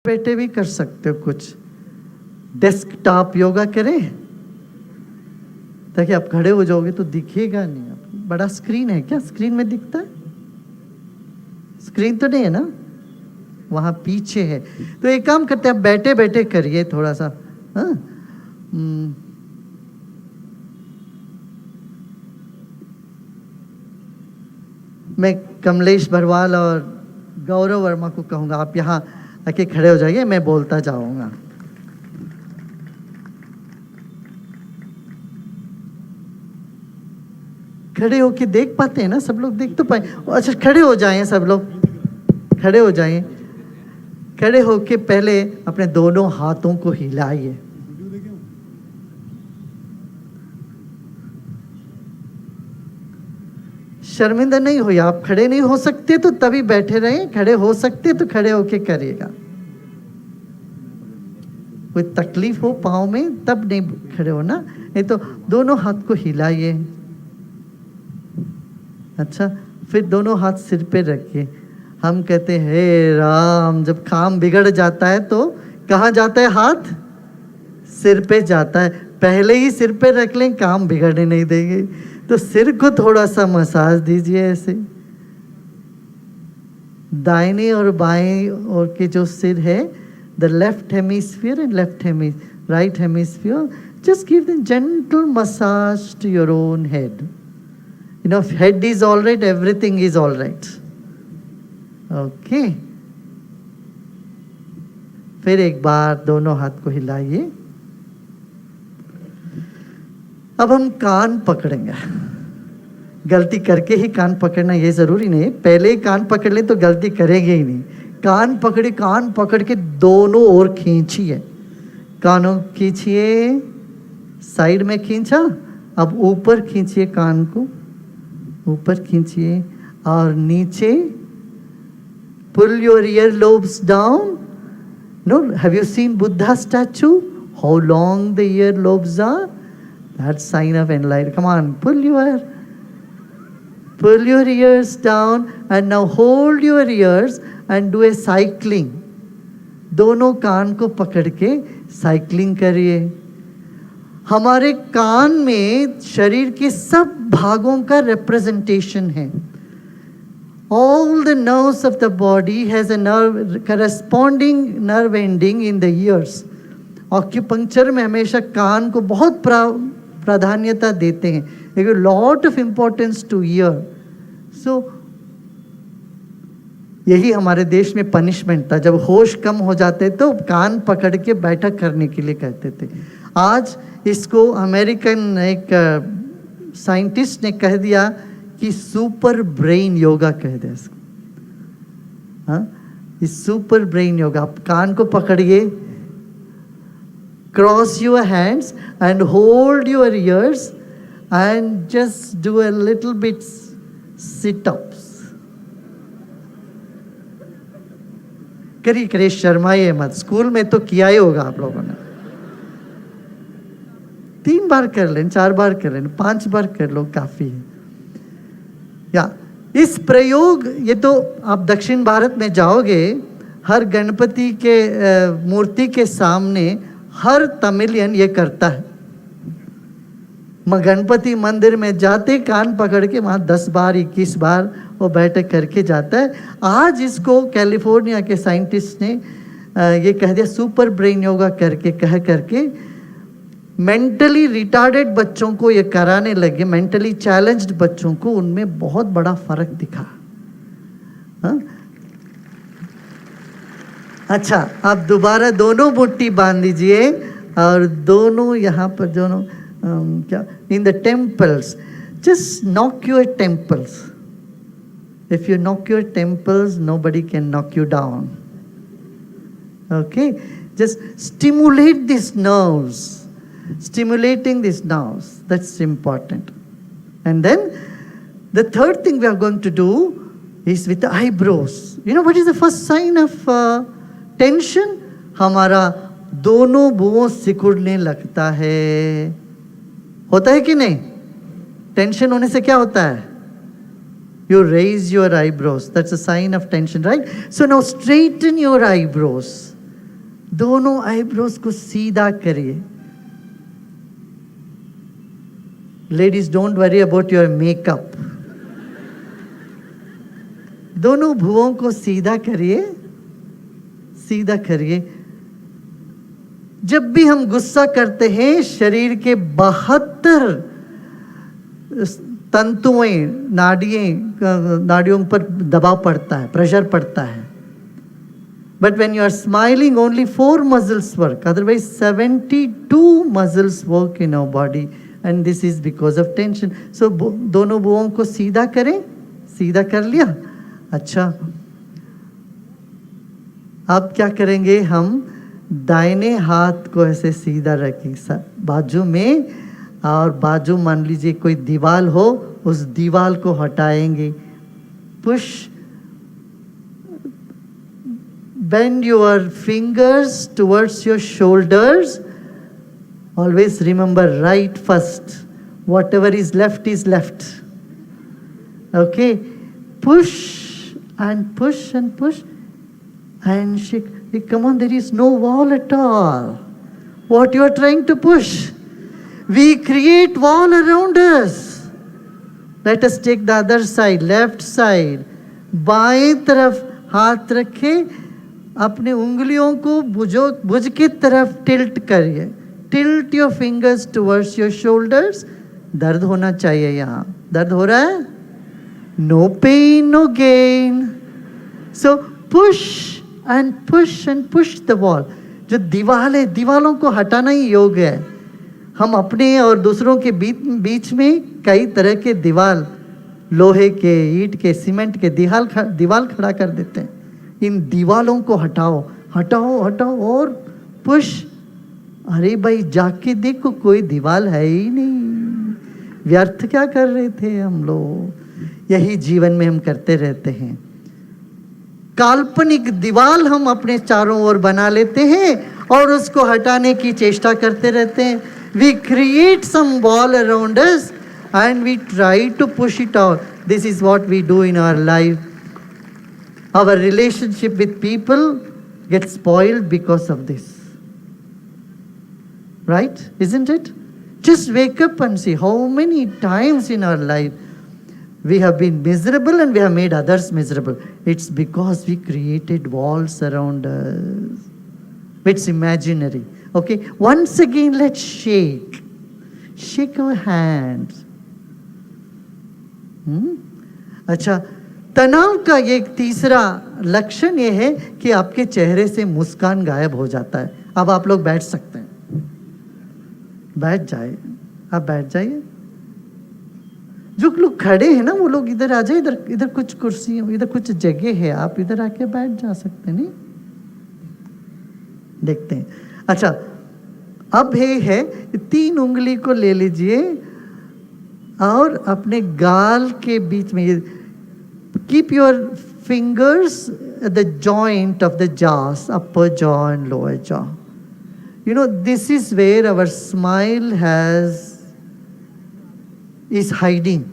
बैठे भी कर सकते हो कुछ। डेस्कटॉप योगा करें ताकि आप खड़े हो जाओगे तो दिखेगा नहीं। आप बड़ा स्क्रीन है क्या? स्क्रीन में दिखता है? स्क्रीन तो नहीं है ना, वहां पीछे है। तो एक काम करते हैं, आप बैठे बैठे करिए थोड़ा सा। हाँ, मैं कमलेश बरवाल और गौरव वर्मा को कहूंगा, आप यहाँ आके खड़े हो जाइए, मैं बोलता जाऊंगा। खड़े होके देख पाते हैं ना सब लोग? देख तो पाए? अच्छा, खड़े हो जाएं सब लोग, खड़े हो जाएं। खड़े होके पहले अपने दोनों हाथों को हिलाइए। शर्मिंदा नहीं होइए। आप खड़े नहीं हो सकते तो तभी बैठे रहें, खड़े हो सकते तो खड़े होके करिएगा। कोई तकलीफ हो पाँव में तब नहीं खड़े होना, नहीं तो दोनों हाथ को हिलाइए। अच्छा, फिर दोनों हाथ सिर पे रखिए। हम कहते हैं हे राम, जब काम बिगड़ जाता है तो कहाँ जाता है हाथ? सिर पे जाता है। पहले ही सिर पे रख लें, काम बिगड़ने नहीं देंगे। तो सिर को थोड़ा सा मसाज दीजिए ऐसे। दाहिने और बाएं और के जो सिर है, the left hemisphere and right hemisphere, just give them gentle massage to your own head. You know, if head is all right, everything is all right. Okay. फिर एक बार दोनों हाथ को हिलाइए। अब हम कान पकड़ेंगे। गलती करके ही कान पकड़ना ये जरूरी नहीं, पहले ही कान पकड़ ले तो गलती करेंगे ही नहीं। कान पकड़े, कान पकड़ के दोनों ओर खींचिए। कानों खींचिए, साइड में खींचा, अब ऊपर खींचिए, कान को ऊपर खींचिए और नीचे। Pull your ear lobes down. No, have you seen Buddha statue? How long the ear lobes are? That's sign of enlightenment. Come on, pull your ears down and now hold your ears and do a cycling. दोनों कान को पकड़ के cycling करिए। हमारे कान में शरीर के सब भागों का रिप्रेजेंटेशन है। All the nerves of the body has a nerve, corresponding nerve ending in the ears. ऑक्यूपंक्चर में हमेशा कान को बहुत प्राधान्यता देते हैं, lot of importance to year. So यही हमारे देश में पनिशमेंट था, जब होश कम हो जाते तो कान पकड़ के बैठक करने के लिए कहते थे। आज इसको अमेरिकन एक साइंटिस्ट ने कह दिया कि सुपर ब्रेन योगा कह दिया इसको। हाँ, इस सुपर ब्रेन योगा। आप कान को पकड़िए, cross your hands and hold your ears and just do a little bit sit-ups. करिए, शर्माइए मत। स्कूल में तो किया ही होगा आप लोगों ने। 3 बार कर लें, 4 बार कर लें, 5 बार कर लो, काफी है। या इस प्रयोग, ये तो आप दक्षिण भारत में जाओगे, हर गणपति के मूर्ति के सामने हर तमिलियन ये करता है। गणपति मंदिर में जाते कान पकड़ के वहां 10 बार 21 बार वो बैठक करके जाता है। आज इसको कैलिफोर्निया के साइंटिस्ट ने ये कह दिया, सुपर ब्रेन योगा करके मेंटली रिटार्डेड बच्चों को ये कराने लगे। मेंटली चैलेंज्ड बच्चों को उनमें बहुत बड़ा फर्क दिखा। हाँ? अच्छा, आप दोबारा दोनों मुट्ठी बांध दीजिए और दोनों यहाँ पर दोनों क्या, in the temples, just knock your temples. If you knock your temples, nobody can knock you down. Okay, just stimulate this nerves, stimulating these nerves, that's important. And then the third thing we are going to do is with the eyebrows. You know what is the first sign of tension? हमारा दोनों भुवों सिकुड़ने लगता है। होता है कि नहीं? Tension होने से क्या होता है? You raise your eyebrows. That's a sign of tension, right? So now straighten your eyebrows. दोनों आईब्रोज को सीधा करिए. Ladies, don't worry about your makeup. दोनों भुवों को सीधा करिए, सीधा करिए. जब भी हम गुस्सा करते हैं, शरीर के 72 तंतुएं, नाड़ियों पर दबाव पड़ता है, प्रेशर पड़ता है. But when you are smiling, only 4 muscles work. Otherwise, 72 muscles work in our body, and this is because of tension. So, दोनों भुवों को सीधा करें. सीधा कर लिया. अच्छा, अब क्या करेंगे? हम दाहिने हाथ को ऐसे सीधा रखेंगे बाजू में, और बाजू मान लीजिए कोई दीवार हो, उस दीवार को हटाएंगे. Push. Bend your fingers towards your shoulders. Always remember right first. Whatever is left. Okay? Push and push and push and shake. Hey, come on, there is no wall at all. What you are trying to push? We create wall around us. Let us take the other side, left side. बाएं तरफ हाथ रखे, अपने उंगलियों को भुज की तरफ tilt करिए. Tilt your fingers towards your shoulders. दर्द होना चाहिए यहाँ. दर्द हो रहा है? No pain, no gain. So push and push the wall. जो दीवार है, दीवारों को हटाना ही योग है. हम अपने और दूसरों के बीच में कई तरह के दीवार, लोहे के, ईंट के, सीमेंट के दीवार खड़ा कर देते हैं. इन दीवालों को हटाओ, हटाओ, हटाओ और पुश. अरे भाई, जाके देखो, कोई दीवार है ही नहीं. व्यर्थ क्या कर रहे थे हम लोग? यही जीवन में हम करते रहते हैं. काल्पनिक दीवार हम अपने चारों ओर बना लेते हैं और उसको हटाने की चेष्टा करते रहते हैं. We create some wall around us and we try to push it out. This is what we do in our life. Our relationship with people gets spoiled because of this. Right? Isn't it? Just wake up and see how many times in our life we have been miserable and we have made others miserable. It's because we created walls around us. It's imaginary. Okay? Once again, let's shake. Shake our hands. अच्छा, तनाव का ये तीसरा लक्षण ये है कि आपके चेहरे से मुस्कान गायब हो जाता है. अब आप लोग बैठ सकते हैं. बैठ जाइए. आप बैठ जाइए. जो लोग खड़े हैं ना, वो लोग इधर आ जाए. इधर कुछ कुर्सी, इधर कुछ जगह है, आप इधर आके बैठ जा सकते हैं. नहीं, देखते हैं. अच्छा, अब है 3 उंगली को ले लीजिए और अपने गाल के बीच में keep your fingers at the joint of the jaws, upper jaw and lower jaw. You know, this is where our smile is hiding.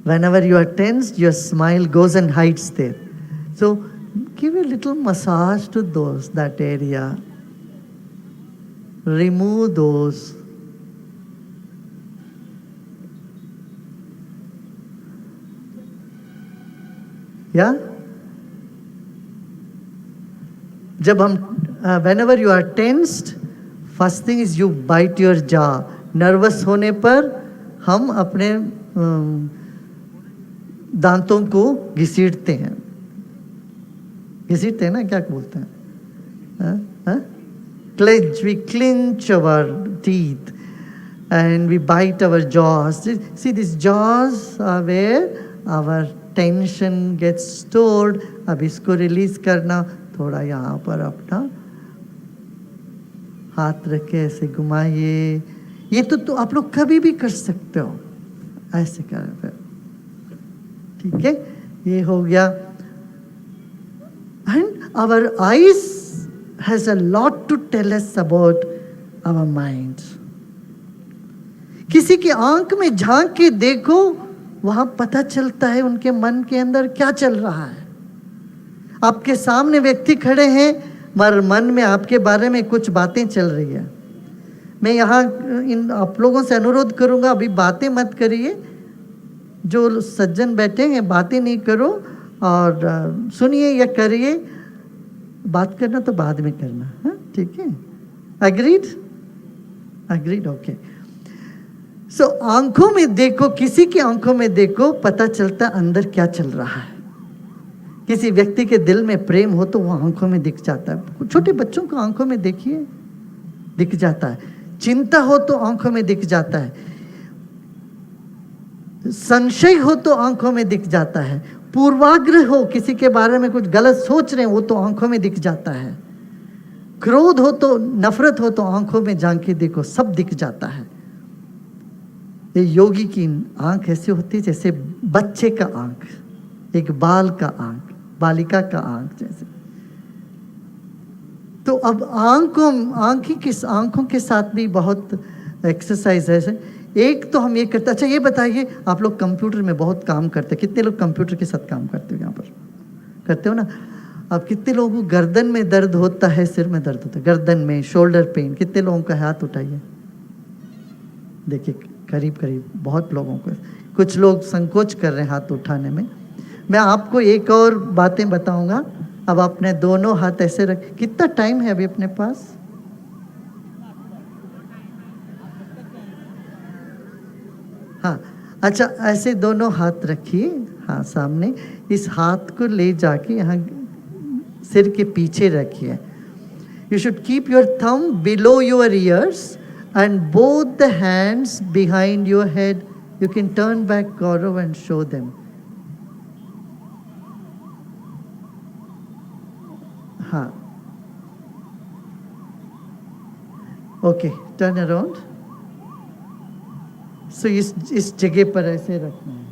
Whenever you are tensed, your smile goes and hides there. So give a little massage to that area. Remove those. Yeah? जब हम whenever you are tensed, first thing is you bite your jaw. Nervous होने पर हम अपने दांतों को घसीटते हैं. घसीटते हैं ना, क्या बोलते हैं? Clench. We clench our teeth and we bite our jaws. See, these jaws are where our tension gets stored. अब इसको रिलीज करना. थोड़ा यहाँ पर अपना हाथ रख के ऐसे घुमाइए. ये तो आप लोग कभी भी कर सकते हो. ऐसे कर. ठीक है, ये हो गया. And our eyes has a lot to tell us about our mind. किसी की आंख में झांक के देखो, वहां पता चलता है उनके मन के अंदर क्या चल रहा है. आपके सामने व्यक्ति खड़े हैं, मगर मन में आपके बारे में कुछ बातें चल रही है। मैं यहाँ इन आप लोगों से अनुरोध करूँगा, अभी बातें मत करिए, जो सज्जन बैठे हैं बातें नहीं करो, और सुनिए या करिए, बात करना तो बाद में करना, हाँ ठीक है, एग्रीड एग्रीड, ओके। सो आंखों में देखो, किसी की आंखों में देखो, पता चलता अंदर क्या चल रहा है। किसी व्यक्ति के दिल में प्रेम हो तो वो आंखों में दिख जाता है। छोटे बच्चों को आंखों में देखिए, दिख जाता है। चिंता हो तो आंखों में दिख जाता है, संशय हो तो आंखों में दिख जाता है, पूर्वाग्रह हो, किसी के बारे में कुछ गलत सोच रहे हैं वो तो आंखों में दिख जाता है, क्रोध हो तो, नफरत हो तो आंखों में झांक के देखो, सब दिख जाता है। ये योगी की आंख ऐसी होती है जैसे बच्चे का आंख, एक बाल का आंख, बालिका का आंख जैसे। तो अब आंखों के साथ भी बहुत एक्सरसाइज है। एक तो हम ये करते, अच्छा ये बताइए, आप लोग कंप्यूटर में बहुत काम करते हैं, कितने लोग कंप्यूटर के साथ काम करते हो? यहाँ पर करते हो ना? अब कितने लोगों को गर्दन में दर्द होता है, सिर में दर्द होता है, गर्दन में शोल्डर पेन, कितने लोगों का? हाथ उठाइए, देखिए करीब करीब बहुत लोगों को। कुछ लोग संकोच कर रहे हैं हाथ उठाने में। मैं आपको एक और बातें बताऊंगा। अब अपने दोनों हाथ ऐसे रख, कितना टाइम है अभी अपने पास? हाँ, अच्छा ऐसे दोनों हाथ रखिए, हाँ सामने। इस हाथ को ले जाके यहाँ सिर के पीछे रखिए। You should keep your thumb below your ears and both the hands behind your head. You can turn back, Gaurav, and show them. हाँ, okay, turn around. So इस जगह पर ऐसे रखना है,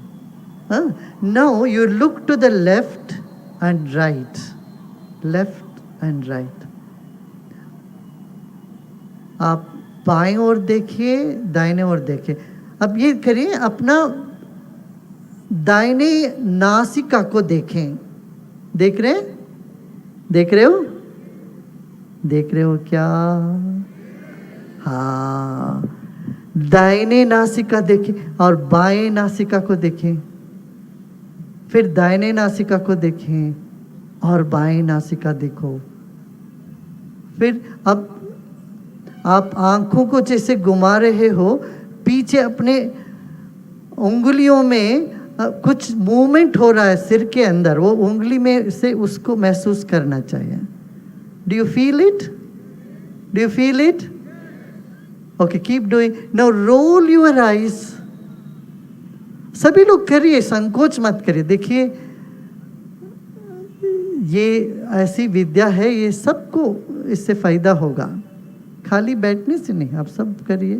हाँ। Now you look to the left and right, left and right. आप बाएं ओर देखिए, दाहिने ओर देखिए। अब ये करिए, अपना दाहिने नासिका को देखें। देख रहे हैं? देख रहे हो? देख रहे हो क्या? हाँ, दाहिने नासिका देखें और बाएं नासिका को देखें, फिर दाहिने नासिका को देखें और बाएं नासिका देखो। फिर अब आप आंखों को जैसे घुमा रहे हो, पीछे अपने उंगलियों में कुछ मूवमेंट हो रहा है सिर के अंदर, वो उंगली में से उसको महसूस करना चाहिए। Do you feel it? Do you feel it? Okay, keep doing. Now roll your eyes. सभी लोग करिए, संकोच मत करिए। देखिए ये ऐसी विद्या है, ये सबको इससे फायदा होगा, खाली बैठने से नहीं, आप सब करिए।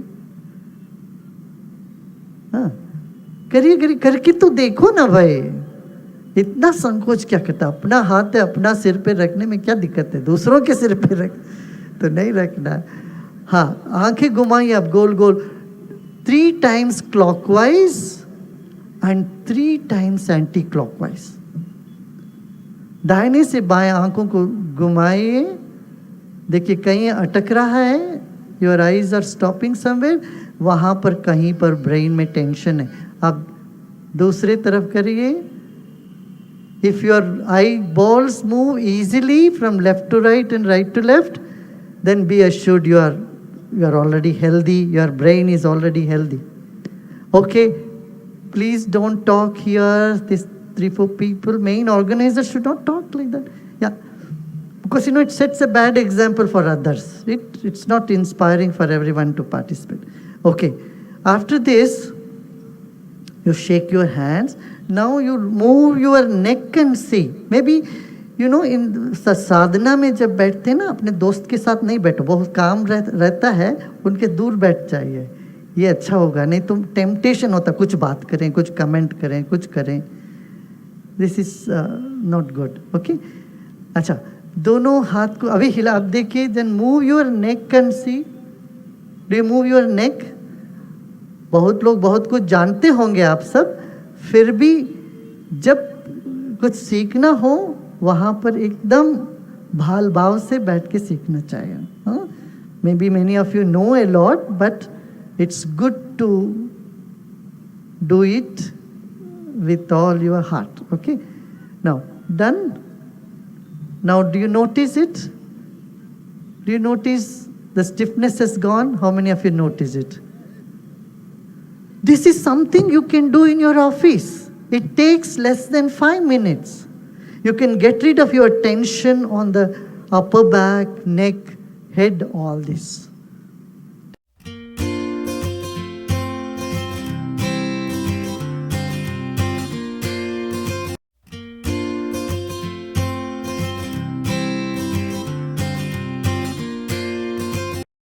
हाँ, करिए करिए, करके तो देखो ना भाई, इतना संकोच क्या करता? अपना हाथ है, अपना सिर पे रखने में क्या दिक्कत है? दूसरों के सिर पे रख तो नहीं रखना। हाँ, आंखें घुमाइए आप गोल गोल, 3 times clockwise and 3 times anti clockwise. दाहिने से बाएं आंखों को घुमाइए, देखिए कहीं अटक रहा है, your eyes are stopping somewhere, वहाँ पर कहीं पर ब्रेन में टेंशन है। अब दूसरे तरफ करिए। If your eyeballs move easily from left to right and right to left, then be assured you are already healthy, your brain is already healthy. Okay, please don't talk here. This 3-4 people, main organizers should not talk like that. Yeah. Because it sets a bad example for others. It's not inspiring for everyone to participate. Okay, after this, you shake your hands. Now you move your neck and see. Maybe, in साधना में जब बैठते हैं ना, अपने दोस्त के साथ नहीं बैठो, बहुत काम रहता है, उनके दूर बैठ जाइए, ये अच्छा होगा। नहीं तो टेम्पटेशन होता, कुछ बात करें, कुछ कमेंट करें, कुछ करें। This is not good. Okay, अच्छा दोनों हाथ को अभी हिला, आप देखिए। Then move your neck and see. Do you move your neck? बहुत लोग बहुत कुछ जानते होंगे आप सब, फिर भी जब कुछ सीखना हो वहाँ पर एकदम भाल भाव से बैठ के सीखना चाहिए. Maybe many of you know a lot, but it's good to do it with all your heart. Okay? Now, done? Now, do you notice it? Do you notice the stiffness has gone? How many of you notice it? This is something you can do in your office. It takes less than 5 minutes. You can get rid of your tension on the upper back, neck, head, all this.